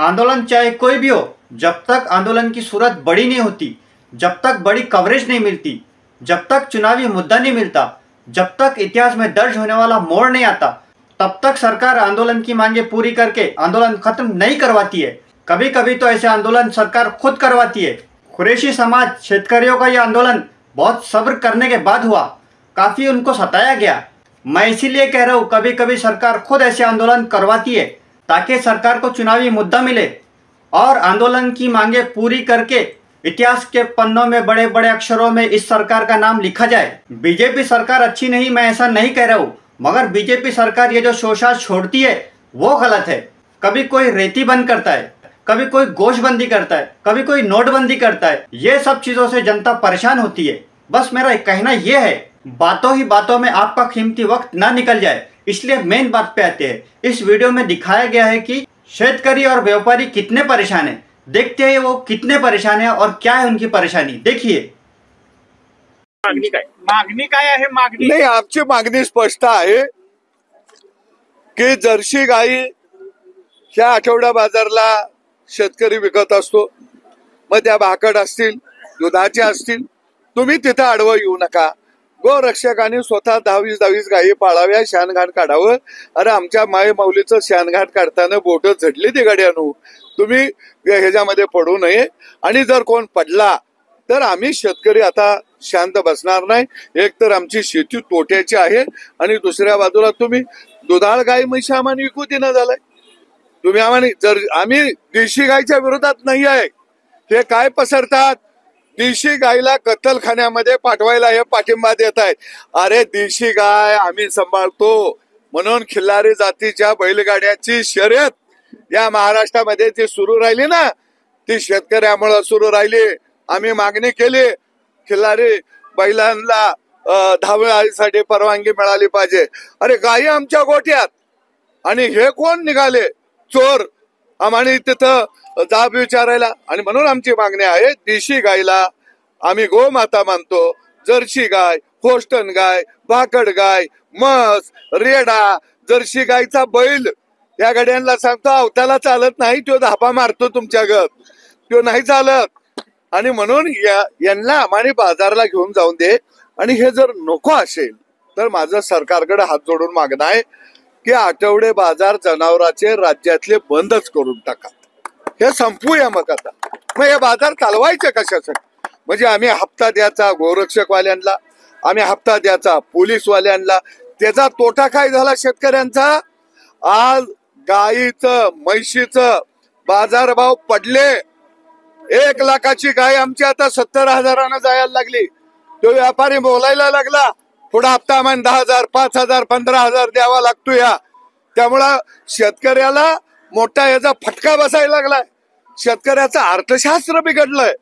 आंदोलन चाहे कोई भी हो, जब तक आंदोलन की सूरत बड़ी नहीं होती, जब तक बड़ी कवरेज नहीं मिलती, जब तक चुनावी मुद्दा नहीं मिलता, जब तक इतिहास में दर्ज होने वाला मोड़ नहीं आता, तब तक सरकार आंदोलन की मांगे पूरी करके आंदोलन खत्म नहीं करवाती है। कभी कभी तो ऐसे आंदोलन सरकार खुद करवाती है। कुरैशी समाज शेतकरियों का यह आंदोलन बहुत सब्र करने के बाद हुआ, काफी उनको सताया गया। मैं इसीलिए कह रहा हूँ, कभी कभी सरकार खुद ऐसे आंदोलन करवाती है ताकि सरकार को चुनावी मुद्दा मिले और आंदोलन की मांगे पूरी करके इतिहास के पन्नों में बड़े बड़े अक्षरों में इस सरकार का नाम लिखा जाए। बीजेपी सरकार अच्छी नहीं, मैं ऐसा नहीं कह रहा हूँ, मगर बीजेपी सरकार ये जो शोषा छोड़ती है वो गलत है। कभी कोई रेती बंद करता है, कभी कोई गोशबंदी करता है, कभी कोई नोटबंदी करता है। ये सब चीजों से जनता परेशान होती है। बस मेरा कहना यह है, बातों ही बातों में आपका कीमती वक्त ना निकल जाए, इसलिए मेन बात पे आते हैं। इस वीडियो में दिखाया गया है कि शेतकरी और व्यापारी कितने परेशान हैं। देखते हैं वो कितने परेशान है और क्या है उनकी परेशानी, देखिए। मागणी काय आहे? मागणी नाही, आमची मागणी स्पष्ट आहे की जर्सी गाई ह्या आठवडा बाजारला शेतकरी विकत असतो, मग त्या भाकड असतील, दुधाचे असतील, तुम्ही तिथं आडवं येऊ नका। गोरक्षकांनी स्वतः 10-20 गायी पाळाव्या, शानघाट काढावं। अरे आमच्या माय माऊलीचं शानघाट काढताना बोट झडली ती गाड्यानो, तुम्ही ह्याच्यामध्ये पडू नये। आणि जर कोण पडला तर आम्ही शेतकरी आता शांत बसणार नाही। एक तर आमची शेती तोट्याची आहे आणि दुसऱ्या बाजूला तुम्ही दुधाळ गाय म्हशी आम्हाला विकू देणं झालंय। तुम्ही आम्हाला, जर आम्ही देशी गायच्या विरोधात नाही आहे, हे काय पसरतात, देशी गायला कत्तलखान्यामध्ये पाठवायला हे पाठिंबा देत आहेत। अरे देशी गाय आम्ही सांभाळतो म्हणून खिल्लारी जातीच्या बैलगाड्याची शर्यत या महाराष्ट्रामध्ये जी सुरू राहिली ना, ती शेतकऱ्यामुळे सुरू राहिली। आम्ही मागणी केली, खिल्लारी बैलांना धावण्यासाठी परवानगी मिळाली पाहिजे। अरे गायी आमच्या गोठ्यात आणि हे कोण निघाले चोर, आम्हाला तिथं जाब विचारायला। आणि म्हणून आमची मागणी आहे, देशी गायला आम्ही गोमाता मानतो। जर्सी गाय, होस्टन गाय, भाकड गाय, म्हस, रेडा, जर्सी गायचा बैल या गाड्यांना सांगतो अवताला चालत नाही, तो धापा मारतो तुमच्या गत, तो नाही चालत। आणि म्हणून यांना आम्हाला बाजारला घेऊन जाऊन दे। आणि हे जर नको असेल तर माझं सरकारकडे हात जोडून मागणं आहे की आठवडे बाजार जनावरांचे राज्यातले बंदच करून टाका, हे संपूया। मग आता मग हे बाजार चालवायचे कशासाठी? म्हणजे आम्ही हप्ता द्यायचा गोरक्षकवाल्यांना, आम्ही हप्ता द्यायचा पोलीसवाल्यांना, त्याचा तोटा काय झाला शेतकऱ्यांचा? आज गायीचं म्हैशीचं बाजारभाव पडले। 1 लाखाची गाय आमची आता 70,000 जायला लागली। तो व्यापारी बोलायला लागला, पुढा हप्ता आम्हाला 10,000, 5,000, 15,000 द्यावा लागतो या। त्यामुळं शेतकऱ्याला मोठा याचा फटका बसायला लागलाय। शेतकऱ्याचं अर्थशास्त्र बिघडलंय।